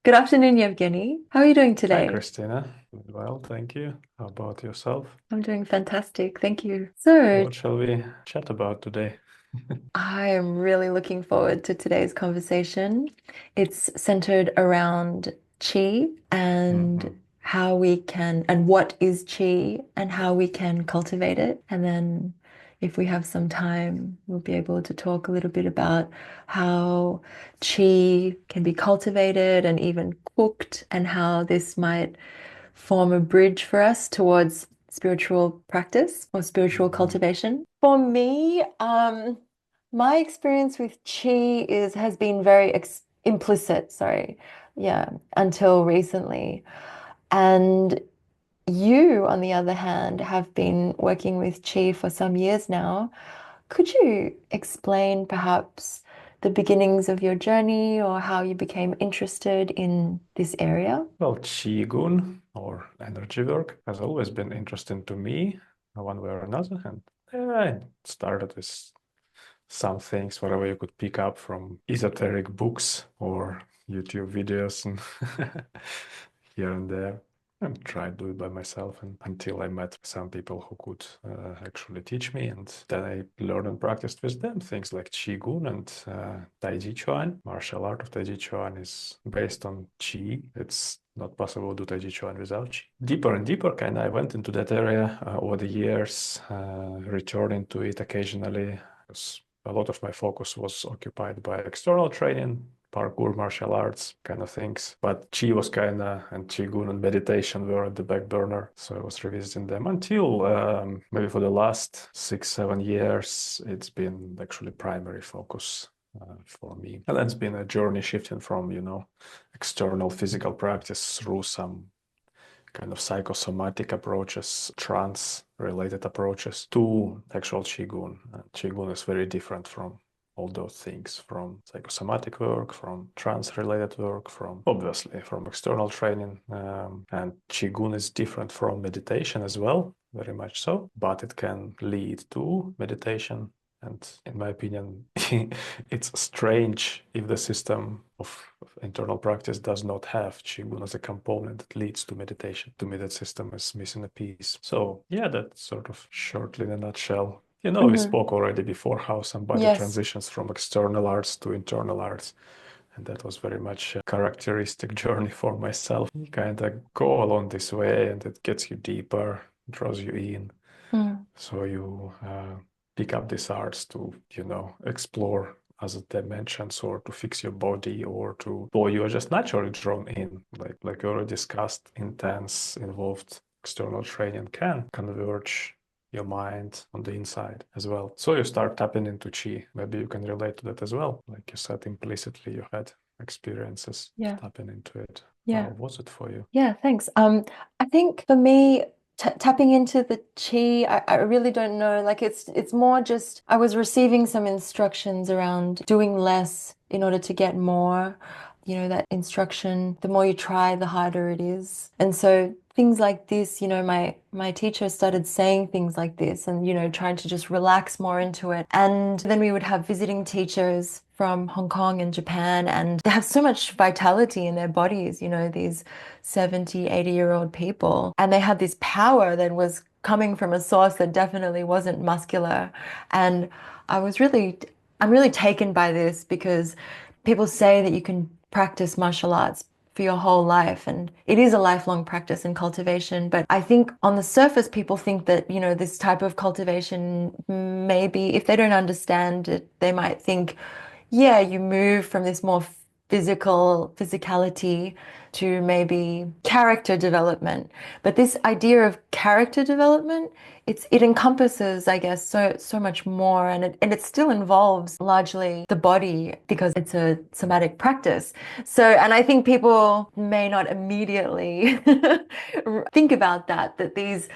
Good afternoon, Evgeny. How are you doing Hi, today? Kristina. Well, thank you. How about yourself? I'm doing fantastic. Thank you. So, What shall we chat about today? I am really looking forward to today's conversation. It's centered around qi and hmm how we can, and what is qi and how we can cultivate it. And then, if we have some time, we'll be able to talk a little bit about how qi can be cultivated and even cooked, and how this might form a bridge for us towards spiritual practice or spiritual hmm cultivation. For me, my experience with chi is has been very ex implicit, sorry. Yeah, until recently. And you, on the other hand, have been working with chi for some years now. Could you explain perhaps the beginnings of your journey or how you became interested in this area? Well, Qigong or energy work has always been interesting to me, one way or another. And I started with some things, whatever you could pick up from esoteric books or YouTube videos and here and there. And tried to do it by myself and until I met some people who could actually teach me. And then I learned and practiced with them things like Qigong and Tai Chi Chuan. Martial art of Tai Chi Chuan is based on Qi. It's not possible to do Tai Chi Chuan without Qi. Deeper and deeper, kind of, I went into that area over the years, returning to it occasionally. A lot of my focus was occupied by external training, parkour, martial arts kind of things. But Qi was kind of, and Qigong and meditation were at the back burner. So I was revisiting them until maybe for the last 6, 7 years, it's been actually primary focus for me. And that's been a journey shifting from, external physical practice through some kind of psychosomatic approaches, trance related approaches to actual Qigong. And Qigong is very different from all those things, from psychosomatic work, from trance related work, from obviously from external training. And Qigong is different from meditation as well, very much so, but it can lead to meditation. And in my opinion, it's strange if the system of internal practice does not have Qigong as a component that leads to meditation. To me, that system is missing a piece. So, yeah, that's sort of shortly in a nutshell. We Hmm. spoke already before how somebody Yes. transitions from external arts to internal arts. And that was very much a characteristic journey for myself. You kind of go along this way and it gets you deeper, draws you in. Mm. So you pick up these arts to, explore other dimensions or to fix your body or you are just naturally drawn in. Like you already discussed, intense, involved external training can converge your mind on the inside as well. So you start tapping into chi. Maybe you can relate to that as well. Like you said implicitly, you had experiences of Yeah. tapping into it. How Yeah. was it for you? Yeah, thanks. I think for me, t tapping into the chi, I really don't know. Like it's more just I was receiving some instructions around doing less in order to get more. You know, that instruction, the more you try, the harder it is. And so things like this, my teacher started saying things like this and, trying to just relax more into it. And then we would have visiting teachers from Hong Kong and Japan, and they have so much vitality in their bodies, these 70, 80-year-old people. And they had this power that was coming from a source that definitely wasn't muscular. And I was really, I'm really taken by this because people say that you can practice martial arts for your whole life. And it is a lifelong practice and cultivation. But I think on the surface, people think that, this type of cultivation, maybe if they don't understand it, they might think, yeah, you move from this more physicality to maybe character development. But this idea of character development, it encompasses, I guess, so much more, and it still involves largely the body because it's a somatic practice. So, and I think people may not immediately think about that these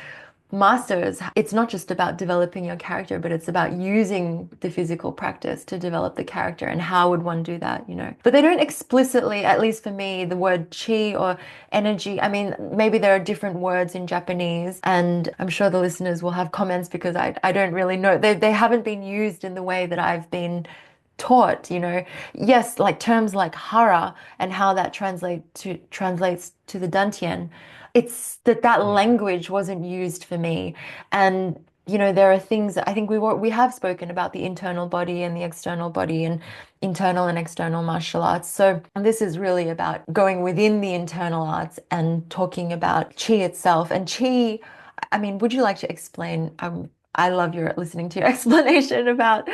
masters, it's not just about developing your character, but it's about using the physical practice to develop the character. And how would one do that? But they don't explicitly, at least for me, the word chi or energy. I mean, maybe there are different words in Japanese, and I'm sure the listeners will have comments because I don't really know. They haven't been used in the way that I've been taught, you know. Yes, like terms like hara and how that translates to the Dantien. It's that Yeah. language wasn't used for me. And you know, there are things that I think we have spoken about the internal body and the external body and internal and external martial arts. So this is really about going within the internal arts and talking about chi itself. And chi, I mean, would you like to explain? I love your listening to your explanation about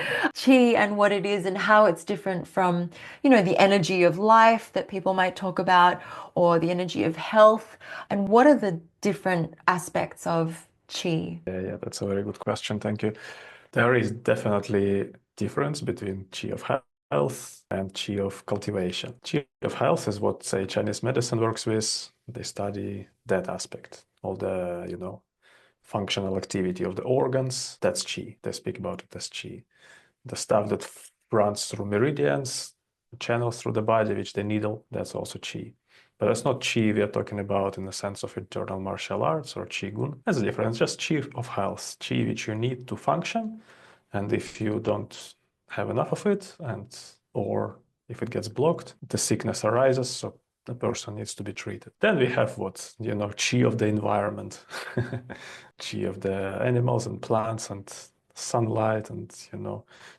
chi and what it is and how it's different from, you know, the energy of life that people might talk about or the energy of health. And what are the different aspects of chi? Yeah, that's a very good question. Thank you. There is definitely difference between qi of health and qi of cultivation. Qi of health is what, say, Chinese medicine works with. They study that aspect, all the, functional activity of the organs. That's qi. They speak about it as qi. The stuff that runs through meridians, channels through the body, which they needle, that's also qi. But that's not qi we are talking about in the sense of internal martial arts or qigong. That's a difference, just qi of health, qi which you need to function. And if you don't have enough of it, and or if it gets blocked, the sickness arises. So the person needs to be treated. Then we have what, qi of the environment, qi of the animals and plants and sunlight and,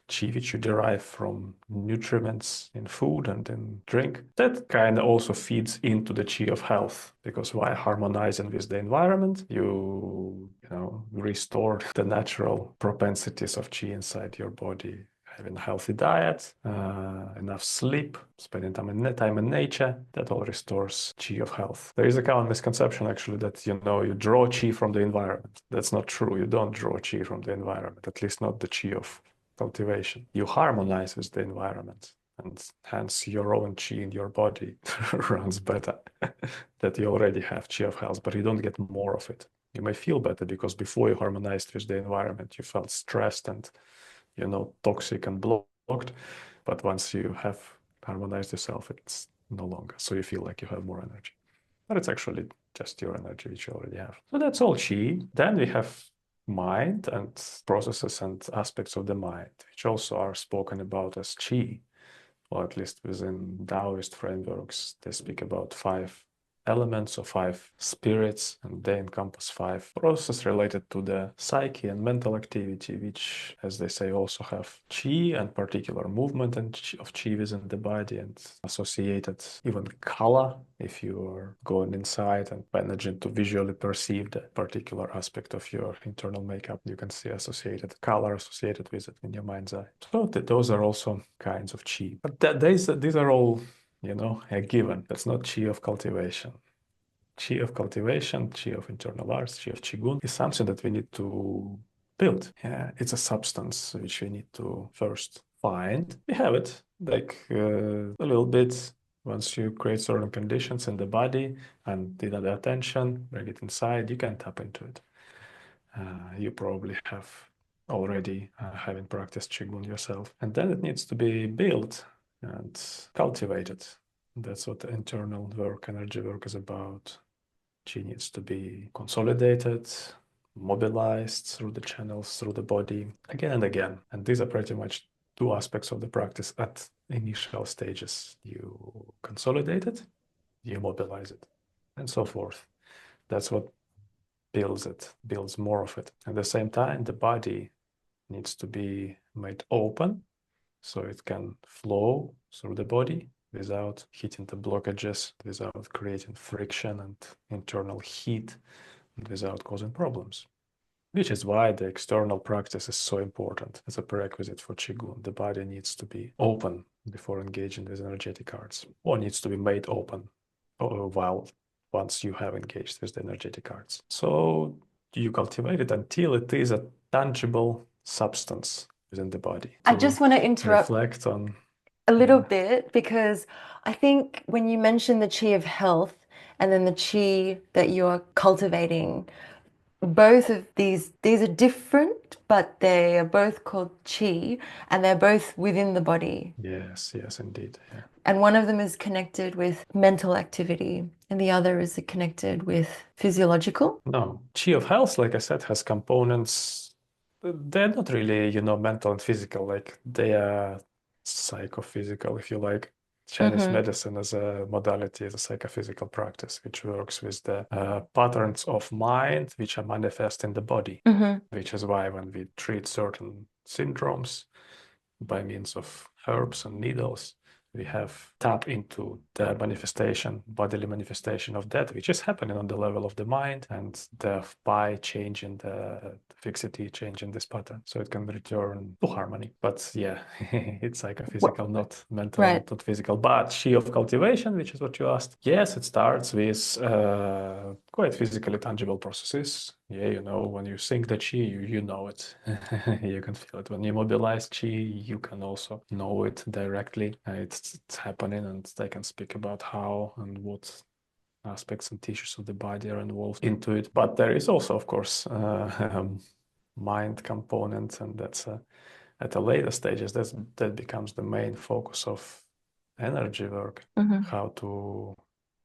qi which you derive from nutriments in food and in drink. That kind of also feeds into the qi of health, because while harmonizing with the environment, you restore the natural propensities of qi inside your body. Having a healthy diet, enough sleep, spending time in nature, that all restores qi of health. There is a common misconception actually that you draw qi from the environment. That's not true. You don't draw qi from the environment, at least not the qi of cultivation. You harmonize with the environment, and hence your own qi in your body runs better. That you already have qi of health, but you don't get more of it. You may feel better because before you harmonized with the environment, you felt stressed and toxic and blocked. But once you have harmonized yourself, it's no longer. So you feel like you have more energy. But it's actually just your energy which you already have. So that's all qi. Then we have mind and processes and aspects of the mind, which also are spoken about as qi, or at least within Taoist frameworks, they speak about 5 elements or 5 spirits, and they encompass 5 processes related to the psyche and mental activity, which, as they say, also have qi and particular movement and of qi within the body and associated even color. If you are going inside and managing to visually perceive the particular aspect of your internal makeup, you can see associated color associated with it in your mind's eye. So those are also kinds of qi. But these are all a given. That's not qi of cultivation. Qi of cultivation, qi of internal arts, qi of qigong is something that we need to build. Yeah, it's a substance which we need to first find. We have it, like a little bit. Once you create certain conditions in the body and the attention, bring it inside, you can tap into it. You probably have already having practiced qigong yourself, and then it needs to be built and cultivated. That's what the internal work, energy work is about. Qi needs to be consolidated, mobilized through the channels, through the body, again and again. And these are pretty much 2 aspects of the practice at initial stages. You consolidate it, you mobilize it, and so forth. That's what builds it, builds more of it. At the same time, the body needs to be made open so it can flow through the body without hitting the blockages, without creating friction and internal heat, and without causing problems. Which is why the external practice is so important as a prerequisite for Qigong. The body needs to be open before engaging with energetic arts, or needs to be made open while once you have engaged with the energetic arts. So you cultivate it until it is a tangible substance within the body I to just want to interrupt reflect on. a little Yeah. bit because I think when you mention the chi of health and then the chi that you're cultivating, both of these are different, but they are both called chi and they're both within the body. Yes, yes, indeed. Yeah. And one of them is connected with mental activity and the other is connected with physiological. No, Chi of Health, like I said, has components. They're not really, mental and physical. Like they are psychophysical, if you like. Chinese Mm-hmm. medicine as a modality is a psychophysical practice which works with the patterns of mind which are manifest in the body, Mm-hmm. which is why when we treat certain syndromes by means of herbs and needles, we have tap into the manifestation, bodily manifestation of that, which is happening on the level of the mind, and thereby changing the fixity, changing this pattern, so it can return to harmony. But yeah, it's like a physical, not mental, Right. not physical. But she of cultivation, which is what you asked, yes, it starts with quite physically tangible processes. Yeah, you know, when you sink the chi, you know it. You can feel it. When you mobilize chi, you can also know it directly. It's happening, and I can speak about how and what aspects and tissues of the body are involved into it. But there is also, of course, mind component, and that's at the later stages, that becomes the main focus of energy work, Mm-hmm. how to,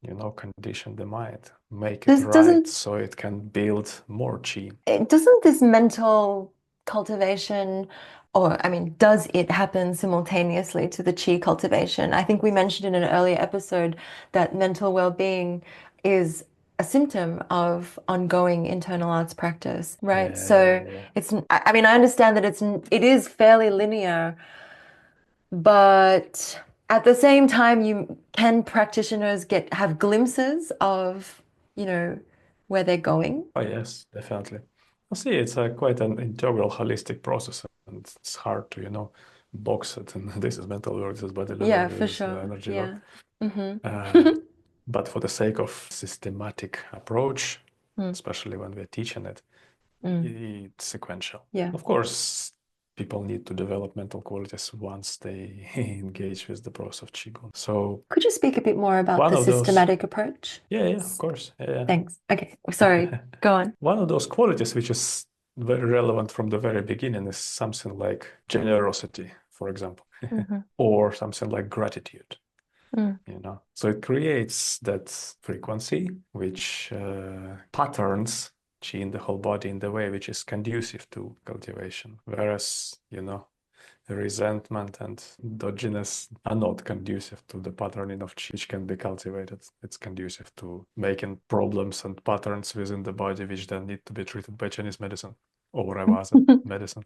you know, condition the mind, make it This right doesn't so it can build more chi. doesn't this mental cultivation, or I mean, does it happen simultaneously to the chi cultivation? I think we mentioned in an earlier episode that mental well-being is a symptom of ongoing internal arts practice, right? Yeah, yeah, So yeah. it's, I mean, I understand that it is fairly linear, but at the same time, you can practitioners have glimpses of, you know, where they're going? Oh, yes, definitely. I see it's quite an integral, holistic process, and it's hard to, you know, box it. And this is mental work, this is bodily work, Yeah, for this is sure. energy work. Yeah. Mm-hmm. Uh, but for the sake of systematic approach, Mm, especially when we're teaching it, mm, it's sequential. yeah. Of course, people need to develop mental qualities once they engage with the process of Qigong. So Could you speak a bit more about one the of those, systematic approach? yeah, of course, yeah. Thanks. Okay. Sorry. Go on. One of those qualities which is very relevant from the very beginning is something like generosity, for example, Mm-hmm. or something like gratitude, Mm. you know. So it creates that frequency which patterns chi in the whole body in the way which is conducive to cultivation. Whereas, you know, resentment and dodginess are not conducive to the patterning of chi, which can be cultivated. It's conducive to making problems and patterns within the body, which then need to be treated by Chinese medicine or whatever other medicine.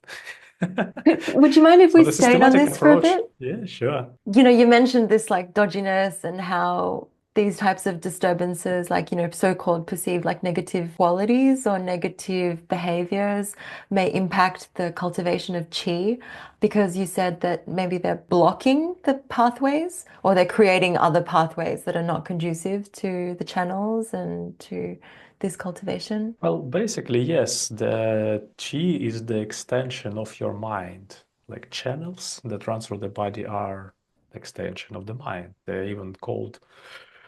Would you mind if So we the stayed on systematic this for a approach, bit? yeah, sure. You mentioned this like dodginess and how these types of disturbances, like, so-called perceived like negative qualities or negative behaviors may impact the cultivation of chi because you said that maybe they're blocking the pathways or they're creating other pathways that are not conducive to the channels and to this cultivation. Well, basically, yes, the chi is the extension of your mind. Like channels that run through the body are extension of the mind. They're even called,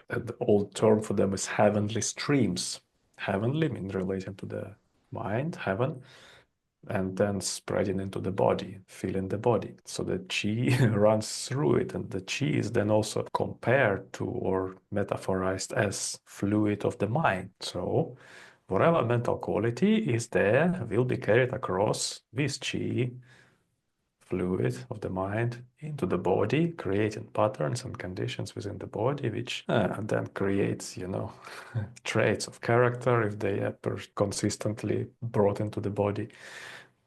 the old term for them is heavenly streams. Heavenly mean relating to the mind, heaven, and then spreading into the body, filling the body. So the chi runs through it, and the chi is then also compared to or metaphorized as fluid of the mind. So whatever mental quality is there will be carried across with chi, fluid of the mind, into the body, creating patterns and conditions within the body, which then creates, you know, traits of character if they are consistently brought into the body,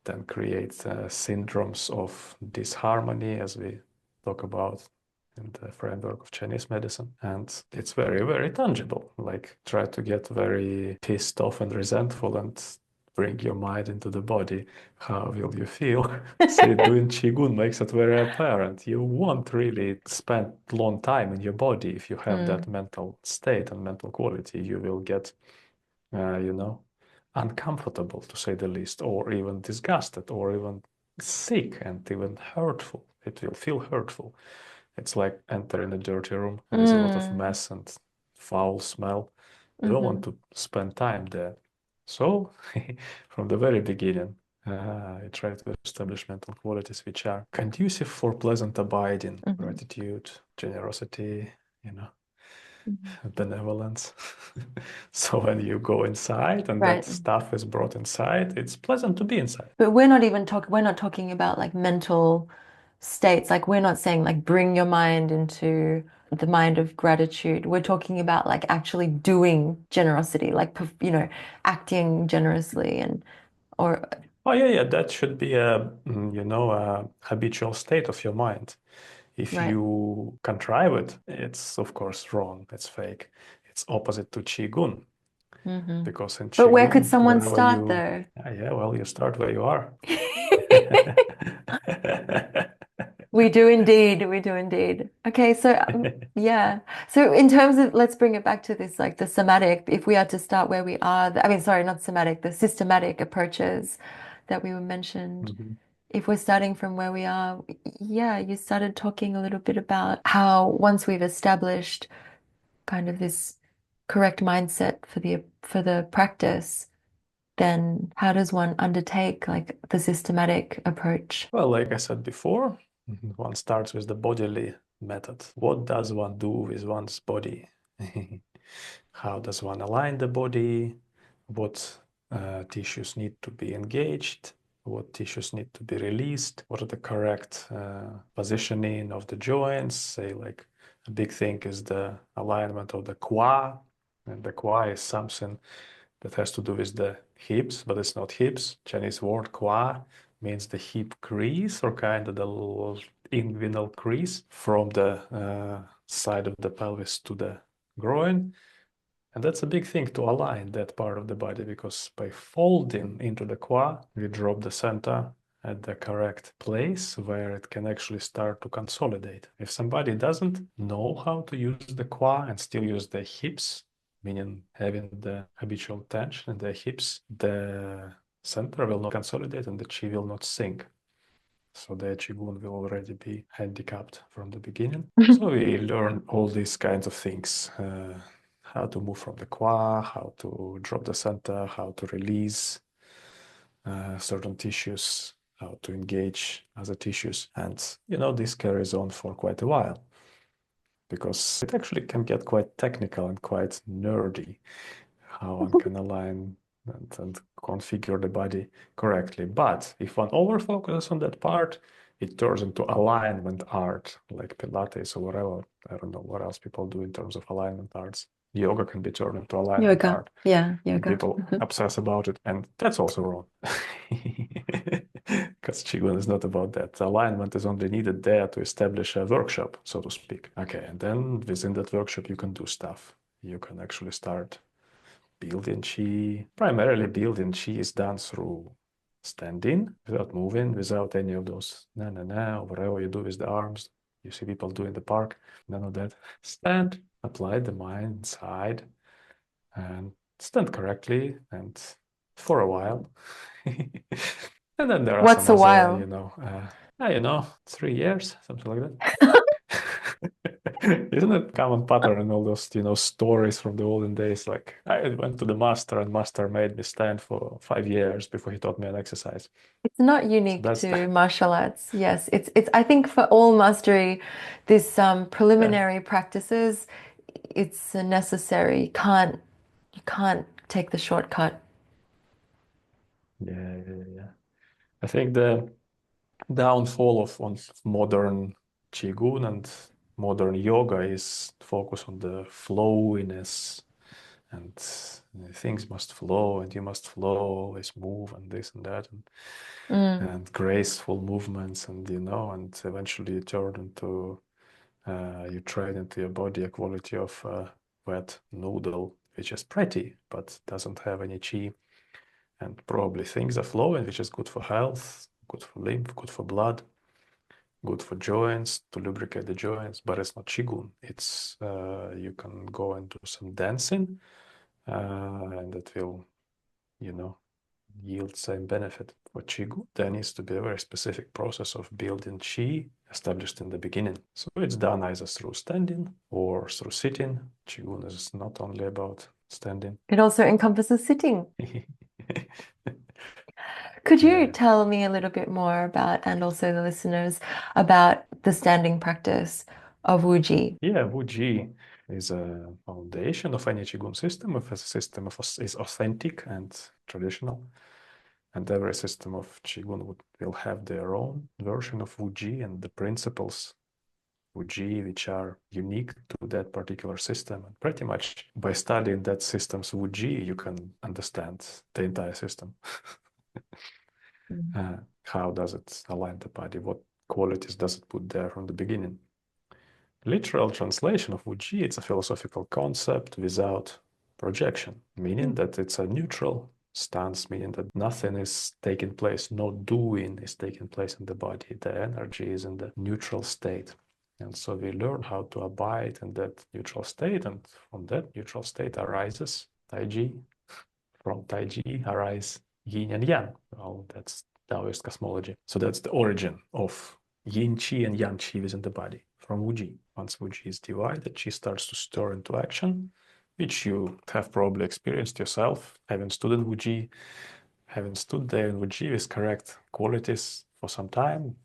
then creates syndromes of disharmony, as we talk about in the framework of Chinese medicine. And it's very, very tangible. Like, try to get very pissed off and resentful and bring your mind into the body. How will you feel? So doing Qigong makes it very apparent. You won't really spend long time in your body if you have that Mm, mental state and mental quality. You will get, you know, uncomfortable to say the least, or even disgusted, or even sick and even hurtful. It will feel hurtful. It's like entering a dirty room with a lot of mm, mess and foul smell. You don't want hmm to spend time there. So, from the very beginning, I try to establish mental qualities which are conducive for pleasant abiding, hmm gratitude, generosity, you know, hmm benevolence. So when you go inside and that Right. stuff is brought inside, it's pleasant to be inside. But we're not talking about like mental. states. Like we're not saying like bring your mind into the mind of gratitude. We're talking about like actually doing generosity, like acting generously and or Oh yeah, yeah, that should be a habitual state of your mind. If right. you contrive it, it's of course wrong. It's fake. It's opposite to Qigong Hmm. because in But where could Qigong, someone wherever start you, though? yeah, well, you start where you are. We do indeed. We do indeed. Okay, so yeah. So in terms of, let's bring it back to this, like the somatic, if we are to start where we are, I mean, sorry, not somatic, the systematic approaches that we were mentioned. Mhm. If we're starting from where we are, yeah, you started talking a little bit about how once we've established kind of this correct mindset for the practice, then how does one undertake like the systematic approach? Well, like I said before, one starts with the bodily method. What does one do with one's body? How does one align the body? What tissues need to be engaged? What tissues need to be released? What are the correct positioning of the joints? Say, like a big thing is the alignment of the qua, and the qua is something that has to do with the hips, but it's not hips. Chinese word qua means the hip crease or kind of the little inguinal crease from the side of the pelvis to the groin. And that's a big thing to align that part of the body because by folding into the qua, we drop the center at the correct place where it can actually start to consolidate. If somebody doesn't know how to use the qua and still use the hips, meaning having the habitual tension in the hips, the center will not consolidate and the chi will not sink. So the Qigong will already be handicapped from the beginning. So we learn all these kinds of things. How to move from the qua, how to drop the center, how to release certain tissues, how to engage other tissues. And, this carries on for quite a while because it actually can get quite technical and quite nerdy how one can align and configure the body correctly. But if one over focuses on that part, it turns into alignment art, like Pilates or whatever. I don't know what else people do in terms of alignment arts. Yoga can be turned into alignment Yoga. art, Yeah, and yoga. people obsess about it, and that's also wrong. Because Qigong is not about that. Alignment is only needed there to establish a workshop, so to speak. Okay, and then within that workshop, you can do stuff. You can actually start building chi. Primarily, building chi is done through standing, without moving, without any of those na na na, or whatever you do with the arms. You see people do in the park, none of that. Stand, apply the mind inside, and stand correctly and for a while. And then there are What's some a other, while? 3 years, something like that. Isn't it common pattern in all those, stories from the olden days? Like I went to the master and master made me stand for 5 years before he taught me an exercise. It's not So unique that's to martial arts. Yes, it's I think for all mastery, this yeah, preliminary practices, it's a necessary. You can't take the shortcut. yeah, yeah, yeah. I think the downfall of modern qigong and modern yoga is focus on the flowiness and things must flow and you must flow, always move and this and that Mm. and graceful movements and and eventually you turn into you trade into your body a quality of wet noodle which is pretty but doesn't have any chi and probably things are flowing which is good for health, good for lymph, good for blood, good for joints to lubricate the joints, but it's not qigong. It's you can go and do some dancing and it will you know yield same benefit. For Qigong, there needs to be a very specific process of building Qi established in the beginning. So it's done either through standing or through sitting. Qigong is not only about standing. It also encompasses sitting. Could you Yeah. tell me a little bit more about, and also the listeners, about the standing practice of Wuji? Yeah, Wuji is a foundation of any Qigong system. If a system is authentic and traditional, And every system of Qigong will have their own version of Wuji and the principles Wuji, which are unique to that particular system. And pretty much by studying that system's Wuji, you can understand the entire system. Mm. How does it align the body? What qualities does it put there from the beginning? Literal translation of Wuji, it's a philosophical concept without projection, meaning that it's a neutral stance, meaning that nothing is taking place, no doing is taking place in the body. The energy is in the neutral state. And so we learn how to abide in that neutral state, and from that neutral state arises Taiji. From Taiji arise yin and yang. Well, that's Taoist cosmology. So that's the origin of yin qi and yang qi within the body from Wuji. Once Wuji is divided, qi starts to stir into action, which you have probably experienced yourself, having studied Wuji, having stood there in Wuji with correct qualities for some time.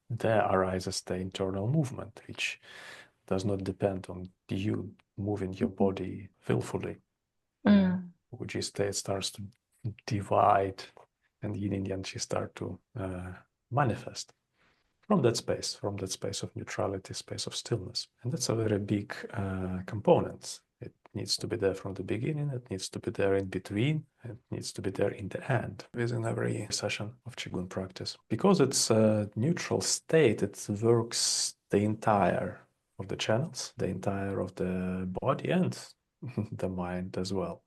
There arises the internal movement, which does not depend on you moving your body willfully. Wuji state starts to divide, and yin and yang start to manifest from that space of neutrality, space of stillness. And that's a very big component. It needs to be there from the beginning, it needs to be there in between, it needs to be there in the end within every session of Qigong practice. Because it's a neutral state, it works the entire of the channels, the entire of the body and the mind as well.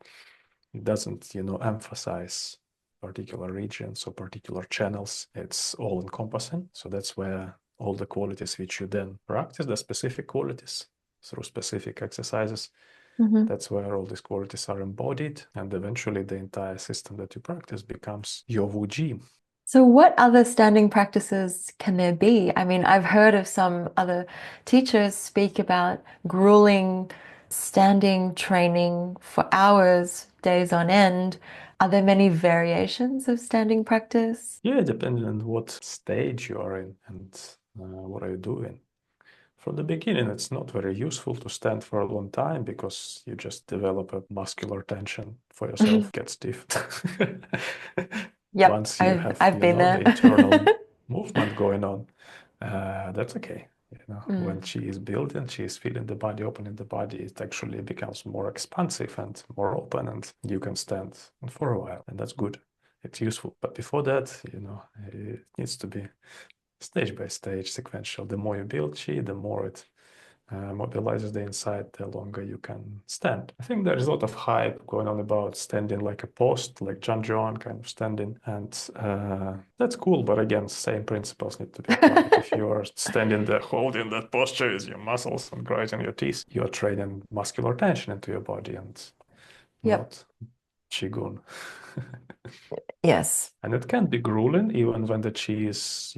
It doesn't, emphasize particular regions or particular channels. It's all encompassing. So that's where all the qualities which you then practice, the specific qualities through specific exercises, that's where all these qualities are embodied. And eventually the entire system that you practice becomes your Wuji. So, what other standing practices can there be? I mean, I've heard of some other teachers speak about grueling standing training for hours, days on end. Are there many variations of standing practice? Yeah, depending on what stage you are in and what are you doing. From the beginning, it's not very useful to stand for a long time because you just develop a muscular tension for yourself, get stiff. Yep, Once you have, I've been the there. internal movement going on, that's okay. When Mm, she is building, she is feeling the body, opening the body, it actually becomes more expansive and more open, and you can stand for a while, and that's good. It's useful. But before that, it needs to be stage by stage, sequential. The more you build chi, the more it mobilizes the inside, the longer you can stand. I think there's a lot of hype going on about standing like a post, like John kind of standing, and that's cool. But again, same principles need to be applied. If you are standing there, holding that posture with your muscles and grinding your teeth, you are training muscular tension into your body and Yep. not qigong. Yes. And it can be grueling even when the chi is,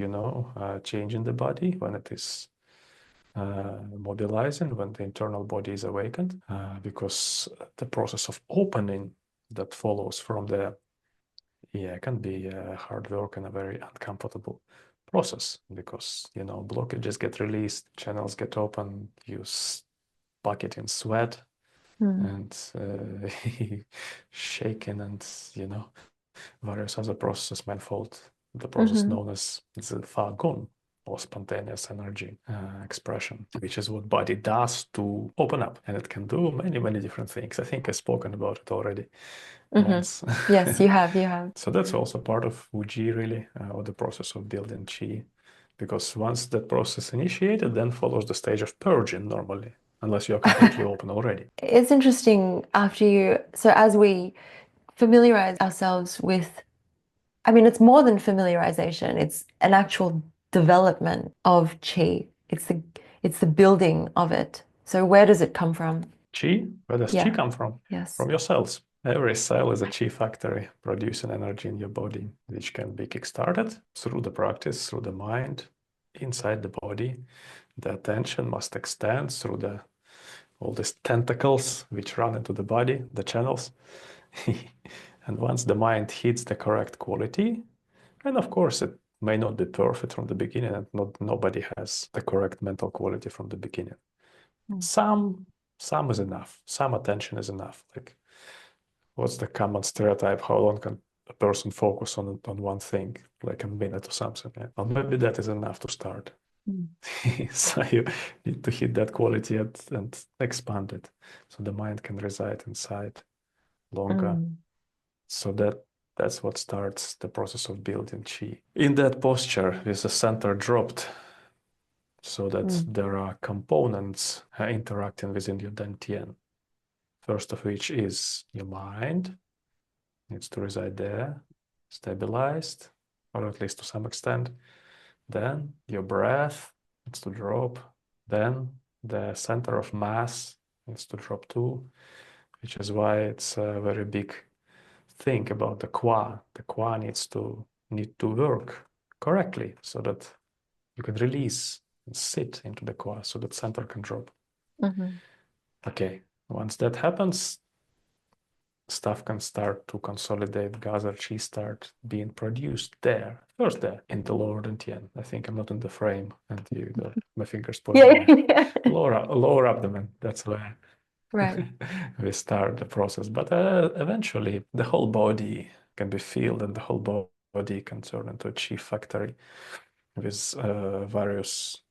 changing the body, when it is mobilizing, when the internal body is awakened, because the process of opening that follows from there, can be hard work and a very uncomfortable process because, blockages get released, channels get open, you bucket in sweat Mm. and shaking and, various other processes manifold. The process Hmm. known as the Fagun, or spontaneous energy expression, which is what body does to open up. And it can do many, many different things. I think I've spoken about it already Hmm. once. Yes, you have, you have. So that's also part of Wuji, really, or the process of building Qi. Because once that process initiated, then follows the stage of purging normally, unless you're completely open already. It's interesting so as we familiarize ourselves with, I mean, it's more than familiarization, it's an actual development of chi. It's the building of it. So where does it come from? Qi, where does Qi Yeah. come from? Yes. From your cells. Every cell is a Qi factory producing energy in your body, which can be kickstarted through the practice, through the mind, inside the body. The attention must extend through all these tentacles which run into the body, the channels. And once the mind hits the correct quality, and of course it may not be perfect from the beginning, and nobody has the correct mental quality from the beginning. Mm. Some is enough. Some attention is enough. Like, what's the common stereotype? How long can a person focus on one thing, like a minute or something. Yeah. Or maybe that is enough to start. Mm. So you need to hit that quality and expand it, so the mind can reside inside longer. Mm. So that's what starts the process of building chi. In that posture, with the center dropped, so that Mm. there are components interacting within your Dantien. First of which is your mind, needs to reside there, stabilized, or at least to some extent. Then your breath needs to drop. Then the center of mass needs to drop too, which is why it's a very big thing about the qua. The qua need to work correctly so that you can release and sit into the qua so that center can drop. Mhm. Okay, once that happens, stuff can start to consolidate, gather, chi start being produced there. First there, in the lower Dantien. I think I'm not in the frame and my fingers pointing Yeah, there. yeah. Lower abdomen, that's where Right. we start the process. But eventually, the whole body can be filled and the whole body can turn into a chi factory with various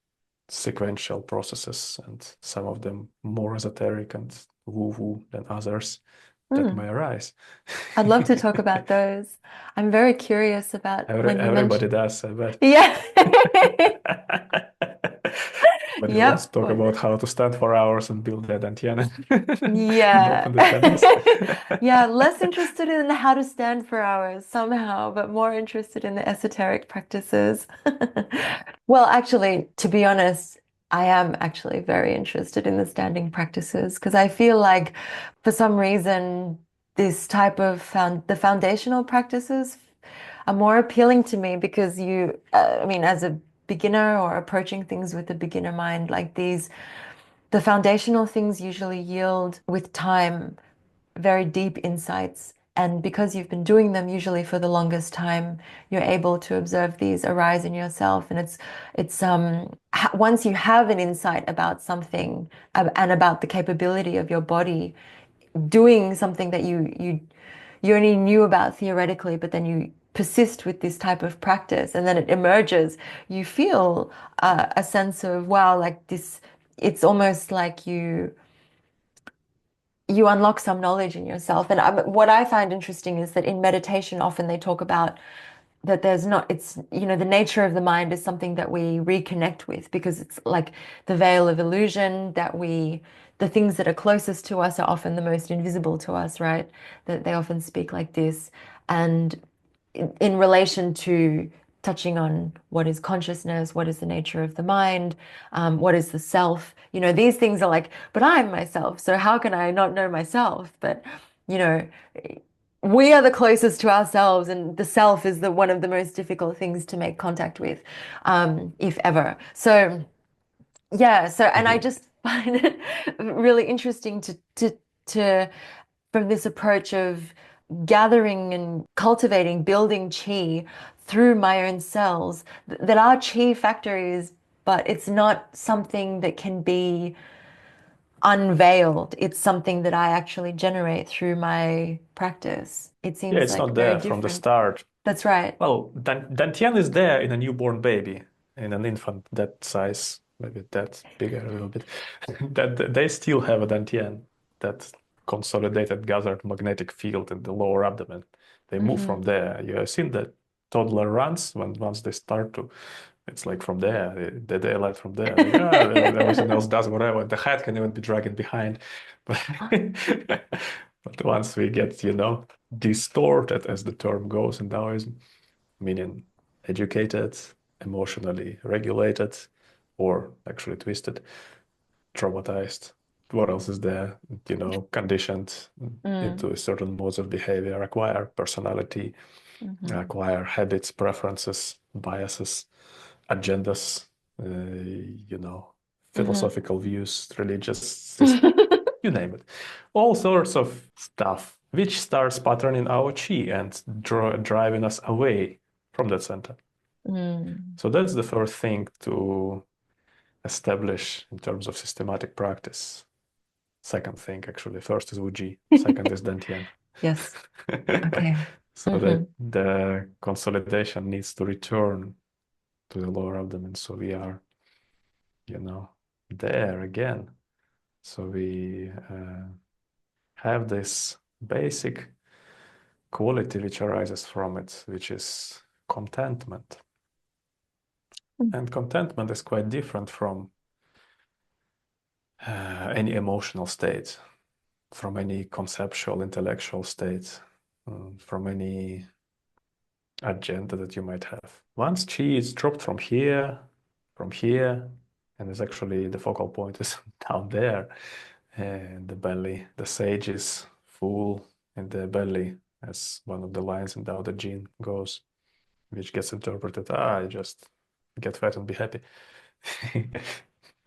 sequential processes, and some of them more esoteric and woo-woo than others that may Mm. arise. I'd love to talk about those. I'm very curious about when you Everybody mentioned. does, I bet. Yeah. Everybody wants to Yep. talk about how to stand for hours and build that Dantien and Yeah. open the channels. Yeah, less interested in how to stand for hours somehow, but more interested in the esoteric practices. Well, actually, to be honest, I am actually very interested in the standing practices because I feel like for some reason this type of the foundational practices are more appealing to me because I mean, as a beginner or approaching things with a beginner mind, like the foundational things usually yield with time very deep insights. And because you've been doing them usually for the longest time, you're able to observe these arise in yourself. And once you have an insight about something and about the capability of your body doing something that you only knew about theoretically, but then you persist with this type of practice and then it emerges, you feel a sense of, wow, like this, it's almost like you unlock some knowledge in yourself. And what I find interesting is that in meditation, often they talk about that there's not, it's, the nature of the mind is something that we reconnect with because it's like the veil of illusion the things that are closest to us are often the most invisible to us, right? That they often speak like this. And in relation to touching on what is consciousness, what is the nature of the mind, what is the self, these things are like, but I'm myself, so how can I not know myself? But, you know, we are the closest to ourselves, and the self is one of the most difficult things to make contact with, if ever. So, yeah, and I Indeed. just find it really interesting to from this approach of gathering and cultivating, building chi through my own cells, that are chi factories, but it's not something that can be unveiled. It's something that I actually generate through my practice. It Yeah, seems it's like not very there from the different. start. That's right. Well, Dantien is there in a newborn baby, in an infant that size, maybe that bigger a little bit. That they still have a Dantien, that consolidated gathered magnetic field in the lower abdomen. They move from Hmm. there. You have seen that toddler runs once they start to. It's like from there, the daylight from there. Like, everything else does whatever. The head can even be dragging behind. But, but once we get, distorted, as the term goes in Taoism, meaning educated, emotionally regulated, or actually twisted, traumatized. What else is there? Conditioned Mm. into certain modes of behavior, acquire personality, Hmm. acquire habits, preferences, biases, agendas, Hmm. philosophical views, religious, you name it. All sorts of stuff, which starts patterning our chi and driving us away from that center. Mm. So that's the first thing to establish in terms of systematic practice. Second thing, actually, first is Wuji, second is Dantien. Yes. Okay. so that Hmm. the consolidation needs to return to the lower abdomen. So we are, there again. So we have this basic quality which arises from it, which is contentment. And contentment is quite different from any emotional state, from any conceptual, intellectual state, from any agenda that you might have. Once chi is dropped from here, and is actually the focal point is down there, and the belly, the sage is full in the belly, as one of the lines in Tao Te Ching goes, which gets interpreted, I just get fat and be happy.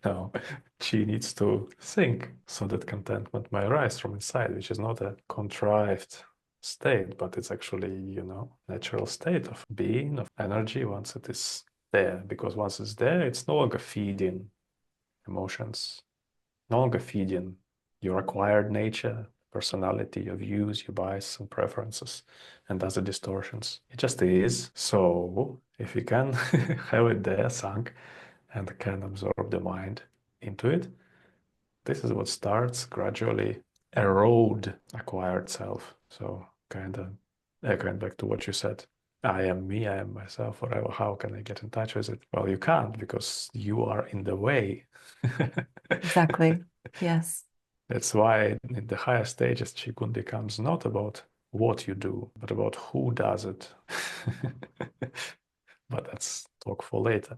No, chi needs to sink so that contentment may arise from inside, which is not a contrived state, but it's actually, natural state of being, of energy once it is there. Because once it's there, it's no longer feeding emotions, no longer feeding your acquired nature, personality, your views, your biases and preferences, and other distortions. It just is. So if you can have it there sunk and can absorb the mind into it, this is what starts gradually erode acquired self. So kind of echoing back to what you said. I am me, I am myself, whatever. How can I get in touch with it? Well, you can't because you are in the way. Exactly. Yes. That's why in the higher stages, Qigong becomes not about what you do, but about who does it. But that's talk for later.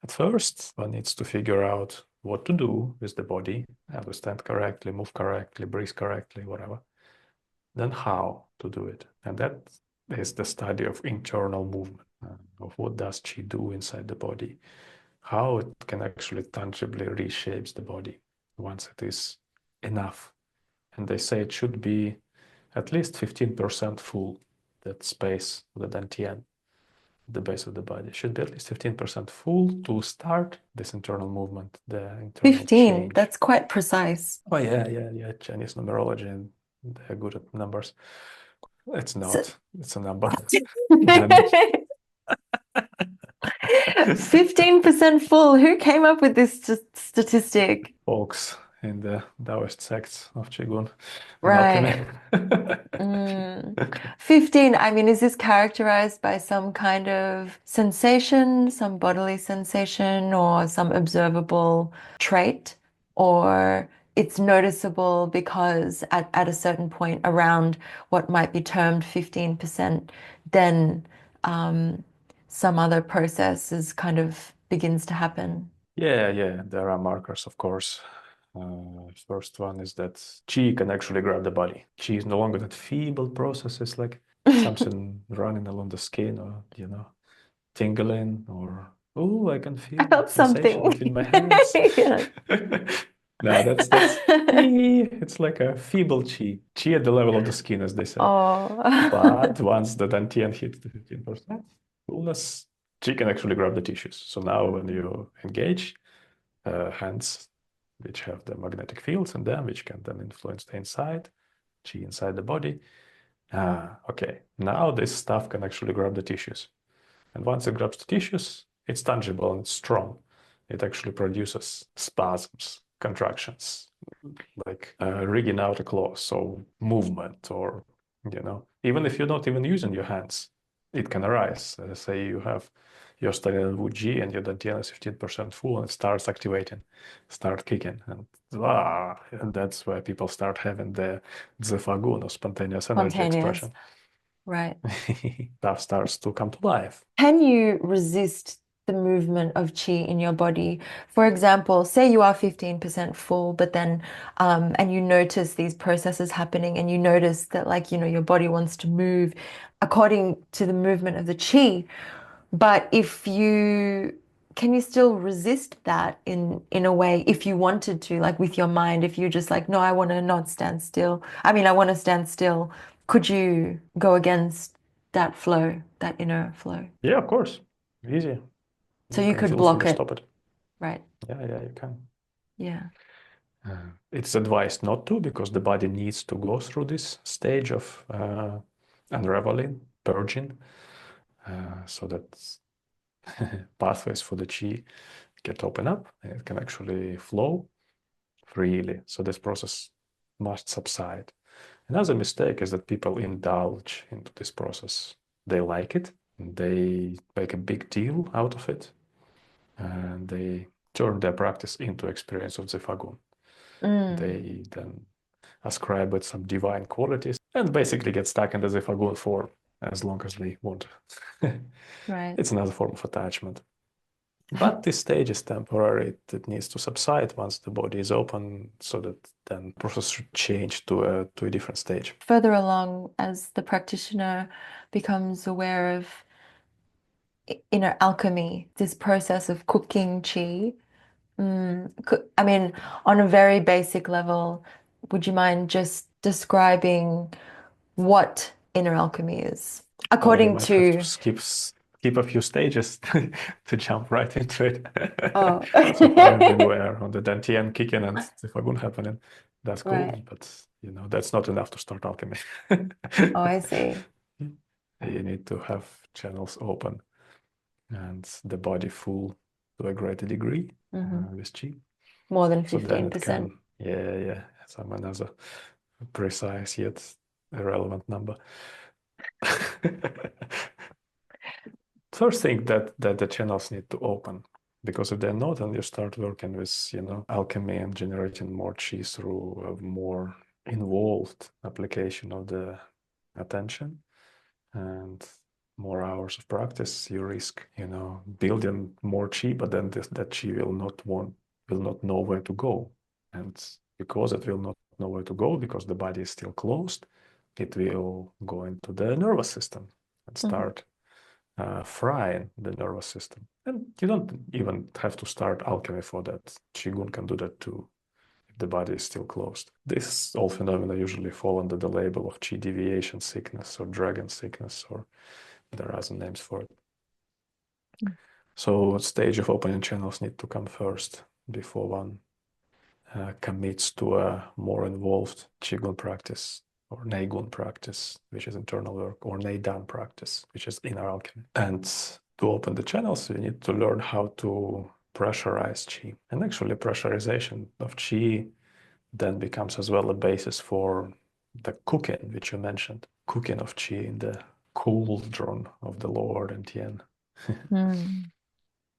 At first, one needs to figure out what to do with the body, understand correctly, move correctly, breathe correctly, whatever. Then how to do it. And that is the study of internal movement, of what does Qi do inside the body, how it can actually tangibly reshapes the body once it is enough. And they say it should be at least 15% full, that space, the Dantien, the base of the body should be at least 15% full to start this internal movement, the internal 15. change. That's quite precise. Oh, yeah. Chinese numerology, and they're good at numbers. It's So not, it's a number. Then 15% full. Who came up with this statistic? folks in the Taoist sects of Qigong and alchemy. Right. Mm. 15, I mean, is this characterized by some kind of sensation, some bodily sensation, or some observable trait? Or it's noticeable because at a certain point around what might be termed 15%, then um, some other process is kind of begins to happen. Yeah, there are markers, of course. First one is that Qi can actually grab the body. Qi is no longer that feeble process. It's like something running along the skin or, tingling or, oh, I can I feel felt sensation something. between my hands. Yeah. No, that's it's like a feeble Qi. Qi at the level of the skin, as they say. Oh. But once the Dantien hits the 15% fullness, Qi can actually grab the tissues. So now when you engage, hands which have the magnetic fields in them, which can then influence the inside, chi inside the body. Okay, now this stuff can actually grab the tissues. And once it grabs the tissues, it's tangible and it's strong. It actually produces spasms, contractions, like rigging out a claw, so movement, or even if you're not even using your hands, it can arise. Say you're studying Wuji and your Dantien is 15% full and it starts activating, start kicking, and that's where people start having the Zefagun or spontaneous energy Spontaneous, expression. right. Stuff starts to come to life. Can you resist the movement of chi in your body? For example, say you are 15% full, but then, and you notice these processes happening and you notice that, like, your body wants to move according to the movement of the chi. But can you still resist that in a way if you wanted to, like with your mind, if you're just like, no, I want to not stand still. I mean, I want to stand still. Could you go against that flow, that inner flow? Yeah, of course. Easy. So You you can could willfully block it, stop it. right? Yeah, you can. Yeah. It's advised not to because the body needs to go through this stage of unraveling, purging, so that pathways for the chi get open up and it can actually flow freely. So this process must subside. Another mistake is that people indulge into this process. They like it, they make a big deal out of it, and they turn their practice into experience of the Fagun. Mm, They then ascribe it some divine qualities and basically get stuck in the Fagun for as long as they want. right. It's another form of attachment. But this stage is temporary. It needs to subside once the body is open, so that then the process should change to a different stage. Further along, as the practitioner becomes aware of inner alchemy, this process of cooking qi. I mean, on a very basic level, would you mind just describing what inner alchemy is? Well, we According might have to to, skip a few stages to jump right into it. oh, So far, I've been aware on the Dantien kicking and the Fagun happening. That's cool, right. but that's not enough to start alchemy. Oh, I see. You need to have channels open and the body full to a greater degree Hmm. with chi. More than So then it 15%. can, yeah, some another precise yet irrelevant number. First thing that the channels need to open, because if they're not, then you start working with alchemy and generating more chi through a more involved application of the attention and more hours of practice. You risk building more chi, but then that chi will not know where to go, and because it will not know where to go because the body is still closed, it will go into the nervous system and Hmm. start frying the nervous system. And you don't even have to start alchemy for that. Qigong can do that too if the body is still closed. This all phenomena usually fall under the label of qi deviation sickness or dragon sickness, or there are other names for it. So stage of opening channels need to come first before one commits to a more involved Qigong practice or Neigun practice, which is internal work, or Neidan practice, which is inner alchemy. And to open the channels, you need to learn how to pressurize Qi. And actually, pressurization of Qi then becomes as well a basis for the cooking, which you mentioned, cooking of Qi in the cauldron of the Lord and Tien. Mm.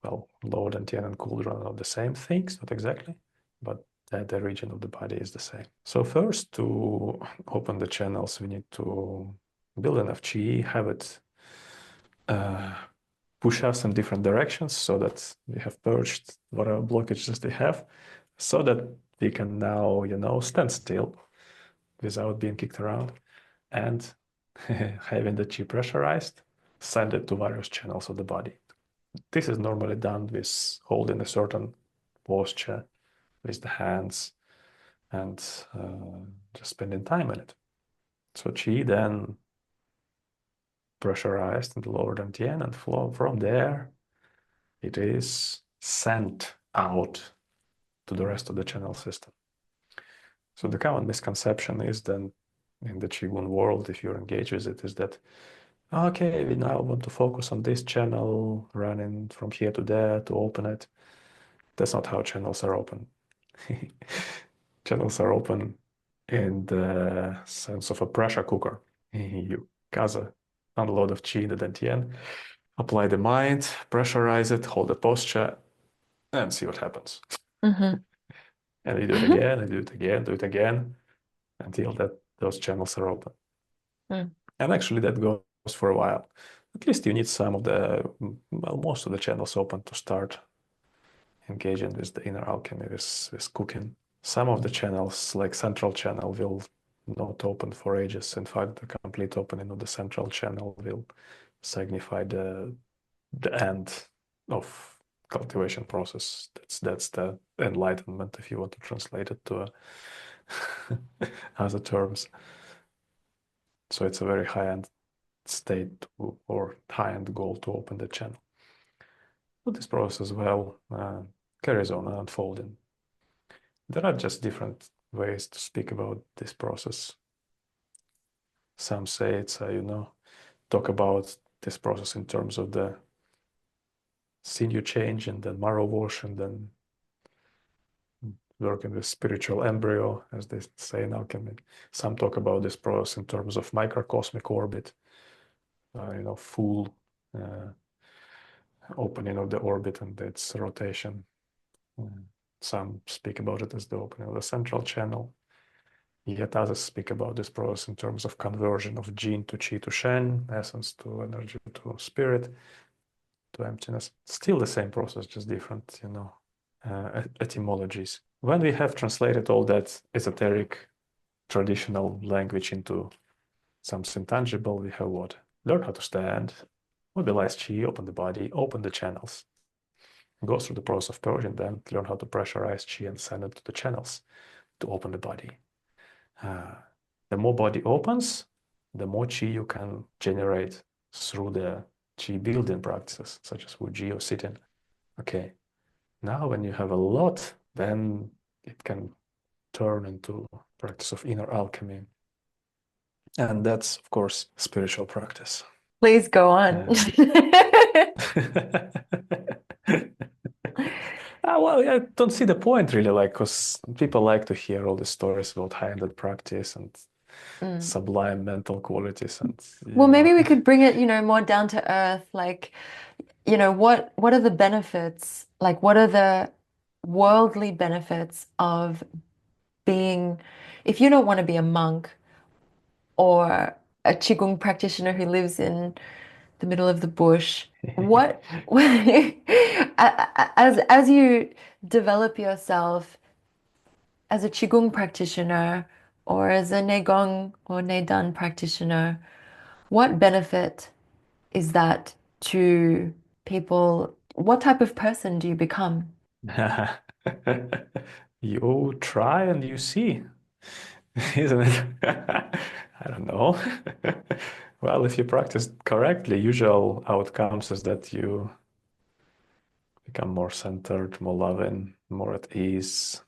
Well, Lord and Tien and cauldron are not the same things, not exactly, but the region of the body is the same. So first, to open the channels, we need to build enough chi, have it push us in different directions so that we have purged whatever blockages they have, so that we can now, stand still without being kicked around and having the chi pressurized, send it to various channels of the body. This is normally done with holding a certain posture with the hands and just spending time in it. So qi then pressurized in the lower dantian and flow from there. It is sent out to the rest of the channel system. So the common misconception is then in the qigong world, if you're engaged with it, is that okay, we now want to focus on this channel, running from here to there to open it. That's not how channels are open. Channels are open in the sense of a pressure cooker. You gather, unload of qi in the dantian, apply the mind, pressurize it, hold the posture, and see what happens. Hmm. And you do it again, and do it again, do it again, until those channels are open. Mm. And actually, that goes for a while. At least you need most of the channels open to start engaging with the inner alchemy, with cooking. Some of the channels, like central channel, will not open for ages. In fact, the complete opening of the central channel will signify the end of cultivation process. That's the enlightenment, if you want to translate it to other terms. So it's a very high-end state or high-end goal to open the channel. But this process as well carries on unfolding. There are just different ways to speak about this process. Some say it's, talk about this process in terms of the sinew change and then marrow wash and then working with spiritual embryo, as they say in alchemy. Some talk about this process in terms of microcosmic orbit, full uh, opening of the orbit and its rotation. Some speak about it as the opening of the central channel. Yet others speak about this process in terms of conversion of jin to qi to shen, essence to energy to spirit to emptiness. Still the same process, just different, etymologies. When we have translated all that esoteric traditional language into something tangible, we have what? Learn how to stand, mobilize qi, open the body, open the channels. Go through the process of purging, then learn how to pressurize qi and send it to the channels to open the body. The more body opens, the more qi you can generate through the qi building practices, such as Wuji or sitting. Okay, now when you have a lot, then it can turn into practice of inner alchemy. And that's, of course, spiritual practice. Please go on. Well, I don't see the point really, like, because people like to hear all the stories about high-ended practice and Mm. sublime mental qualities, and Well, maybe we could bring it, more down to earth. Like, what are the benefits? Like, what are the worldly benefits of being, if you don't want to be a monk or a Qigong practitioner who lives in the middle of the bush, what, as you develop yourself as a Qigong practitioner or as a Neigong or Neidan practitioner, what benefit is that to people? What type of person do you become? You try and you see, isn't it? I don't know. Well, if you practice correctly, usual outcomes is that you become more centered, more loving, more at ease,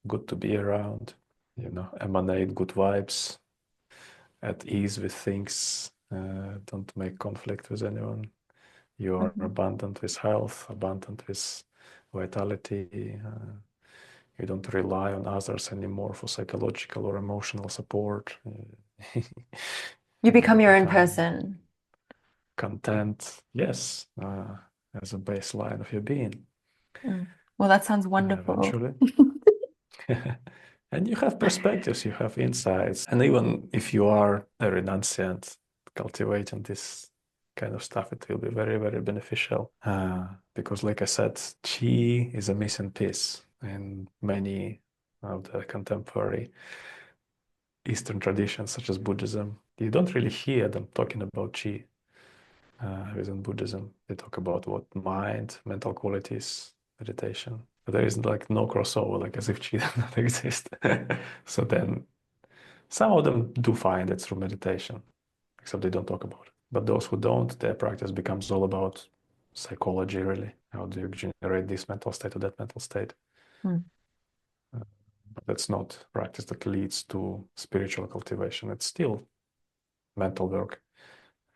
good to be around, emanate good vibes, at ease with things, don't make conflict with anyone. You're Mhm. abundant with health, abundant with vitality. You don't rely on others anymore for psychological or emotional support. You You become your own become person. content, yes, as a baseline of your being Mm. Well, that sounds wonderful. eventually. And you have perspectives, you have insights. And even if you are a renunciant, cultivating this kind of stuff, it will be very, very beneficial. Because, like I said, qi is a missing piece in many of the contemporary Eastern traditions, such as Buddhism. You don't really hear them talking about qi within Buddhism. They talk about what mind, mental qualities, meditation. But there is like no crossover, like as if qi does not exist. So then some of them do find it through meditation, except they don't talk about it. But those who don't, their practice becomes all about psychology, really. How do you generate this mental state or that mental state? Mm. But that's not practice that leads to spiritual cultivation. It's still mental work.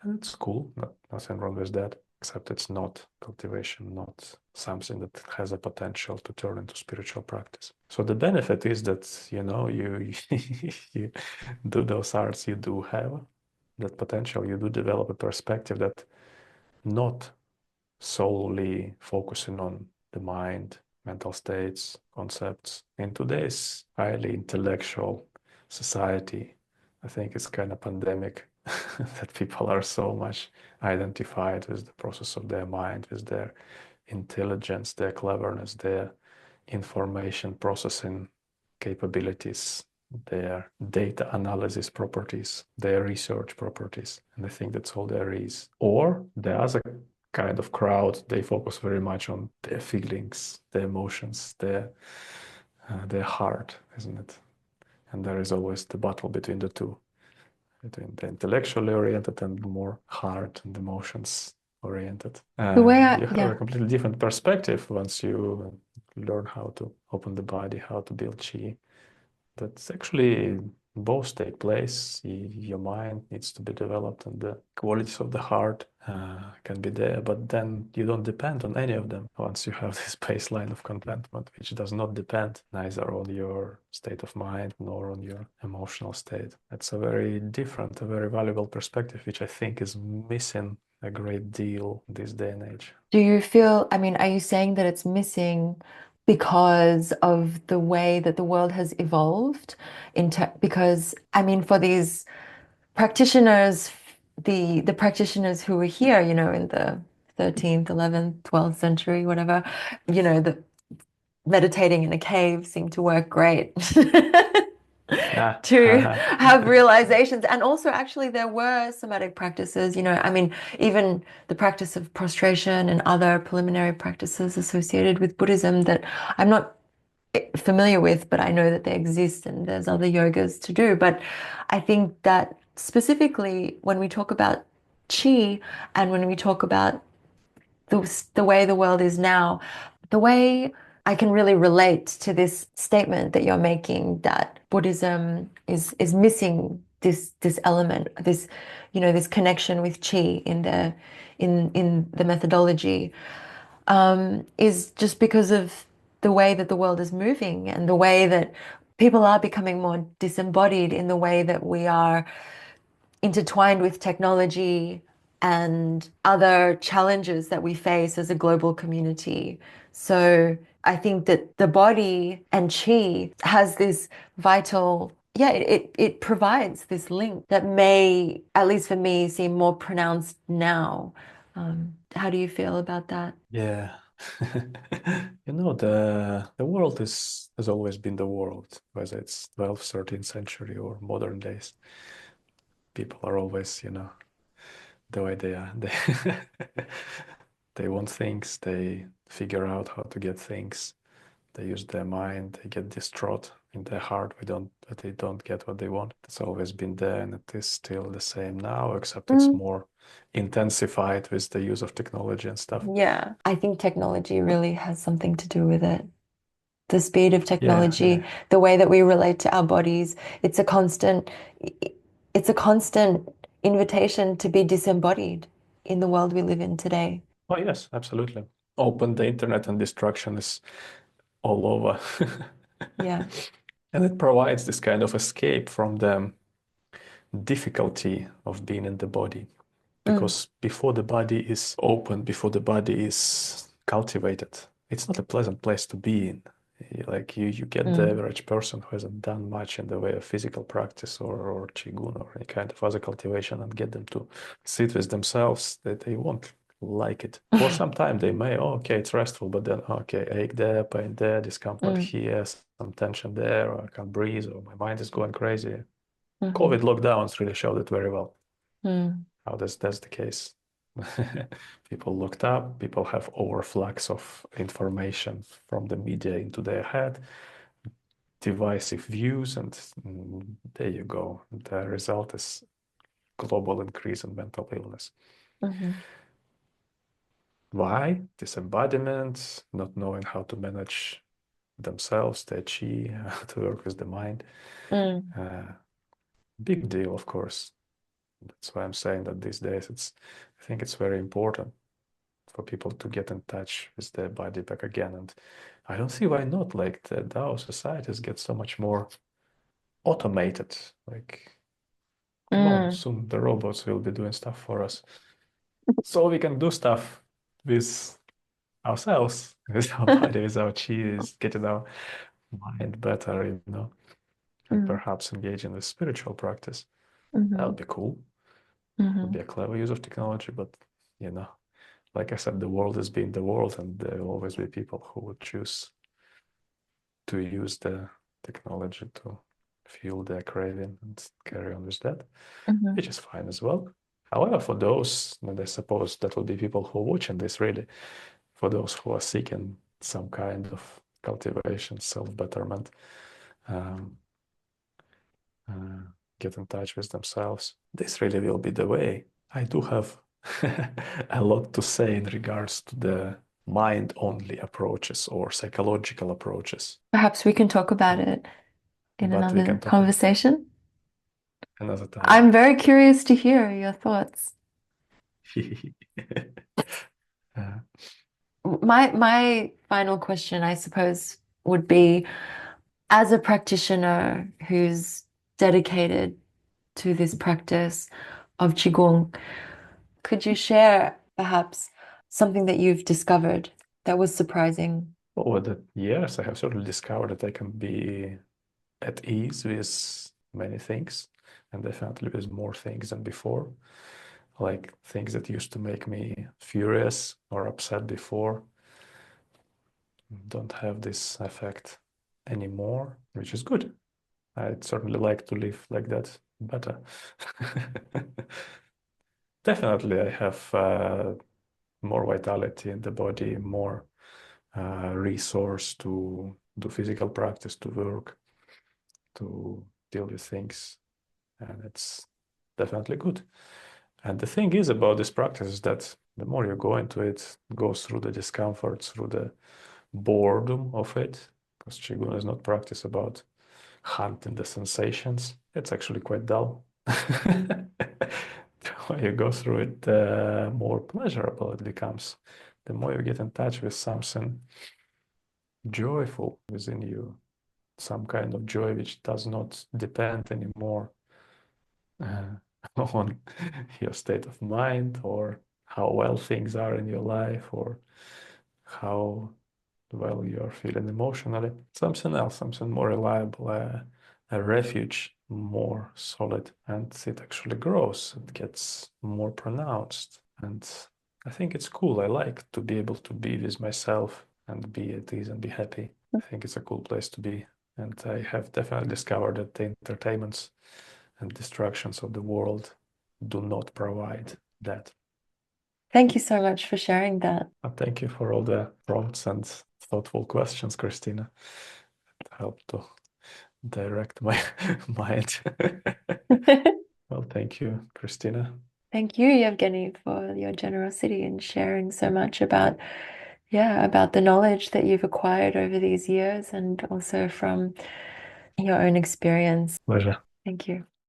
And it's cool, nothing wrong with that, except it's not cultivation, not something that has a potential to turn into spiritual practice. So the benefit is that, you do those arts, you do have that potential, you do develop a perspective that not solely focusing on the mind, mental states, concepts. In today's highly intellectual society, I think it's kind of pandemic that people are so much identified with the process of their mind, with their intelligence, their cleverness, their information processing capabilities, their data analysis properties, their research properties. And I think that's all there is. Or the other kind of crowd, they focus very much on their feelings, their emotions, their heart, isn't it? And there is always the battle between the two, between the intellectually oriented and more heart and emotions oriented. The way You have a yeah. completely different perspective once you learn how to open the body, how to build chi. That's actually both take place. Your mind needs to be developed, and the qualities of the heart can be there, but then you don't depend on any of them once you have this baseline of contentment, which does not depend neither on your state of mind nor on your emotional state. That's a very different, a very valuable perspective, which I think is missing a great deal this day and age. Do you feel, I mean, are you saying that it's missing because of the way that the world has evolved because I mean for these practitioners, the practitioners who were here, in the 13th, 11th, 12th century, whatever, the meditating in a cave seemed to work great. To Ah, have realizations. And also, actually, there were somatic practices, I mean, even the practice of prostration and other preliminary practices associated with Buddhism that I'm not familiar with, but I know that they exist and there's other yogas to do. But I think that specifically when we talk about chi and when we talk about the way the world is now, the way I can really relate to this statement that you're making that Buddhism is missing this element, this connection with chi in the methodology, is just because of the way that the world is moving and the way that people are becoming more disembodied in the way that we are intertwined with technology and other challenges that we face as a global community. So I think that the body and chi has this vital, yeah, it provides this link that may, at least for me, seem more pronounced now. How do you feel about that? yeah. The world has always been the world, whether it's 12th, 13th century or modern days. People are always, the way they are. They want things, they figure out how to get things. They use their mind, they get distraught in their heart that they don't get what they want. It's always been there and it is still the same now, except it's Mm, more intensified with the use of technology and stuff. yeah, I think technology really has something to do with it. The speed of Yeah, technology, yeah. the way that we relate to our bodies. It's a constant, it's a constant invitation to be disembodied in the world we live in today. Oh, yes, absolutely. Open the internet and destruction is all over. Yeah. And it provides this kind of escape from the difficulty of being in the body. Mm, Because before the body is open, before the body is cultivated, it's not a pleasant place to be in. Like you get the mm, average person who hasn't done much in the way of physical practice or Qigong or any kind of other cultivation and get them to sit with themselves, that they won't like it. For some time they may, oh, okay, it's restful, but then, okay, ache there, pain there, discomfort mm, here, some tension there, or I can't breathe, or my mind is going crazy. mhm, COVID lockdowns really showed it very well mm, how that's the case. People looked up, people have overflux of information from the media into their head, divisive views, and there you go. The result is global increase in mental illness. mhm, Why? Disembodiment, not knowing how to manage themselves, their chi, how to work with the mind. mm, Uh, Big deal, of course. That's why I'm saying that these days I think it's very important for people to get in touch with their body back again. And I don't see why not. Like the DAO societies get so much more automated. Like, come on, mm, soon the robots will be doing stuff for us. So we can do stuff with ourselves, with our body, with our chi, is getting our mind better, and mm, perhaps engaging with spiritual practice. That would mhm, be cool. Would be mhm, a clever use of technology, but you know, like I said, the world is being the world, and there will always be people who would choose to use the technology to fuel their craving and carry on with that, mhm, which is fine as well. However, for those, and I suppose that will be people who are watching this really, for those who are seeking some kind of cultivation, self-betterment, um, uh, get in touch with themselves, this really will be the way. I do have a lot to say in regards to the mind-only approaches or psychological approaches. Perhaps we can talk about it in But we another can talk about conversation. another time. I'm very curious to hear your thoughts. Uh, My final question, I suppose, would be, as a practitioner who's dedicated to this practice of Qigong, could you share perhaps something that you've discovered that was surprising? over the years, I have certainly discovered that I can be at ease with many things, and definitely with more things than before. Like things that used to make me furious or upset before don't have this effect anymore, which is good. I'd certainly like to live like that better. Definitely, I have more vitality in the body, more resource to do physical practice, to work, to deal with things, and it's definitely good. And the thing is about this practice is that the more you go into it, go through the discomfort, through the boredom of it, because Qigong is not practice about hunting the sensations. It's actually quite dull. The more you go through it, the more pleasurable it becomes. The more you get in touch with something joyful within you, some kind of joy which does not depend anymore uh, on your state of mind or how well things are in your life or how well you're feeling emotionally. Something else, something more reliable, a refuge more solid, and it actually grows. It gets more pronounced. And I think it's cool. I like to be able to be with myself and be at ease and be happy. I think it's a cool place to be. And I have definitely discovered that the entertainments and distractions of the world do not provide that. Thank you so much for sharing that. Thank you for all the prompts and thoughtful questions, Kristina. It helped to direct my mind. Well, thank you, Kristina. Thank you, Evgeny, for your generosity and sharing so much about, yeah, about the knowledge that you've acquired over these years and also from your own experience. Pleasure. Thank you.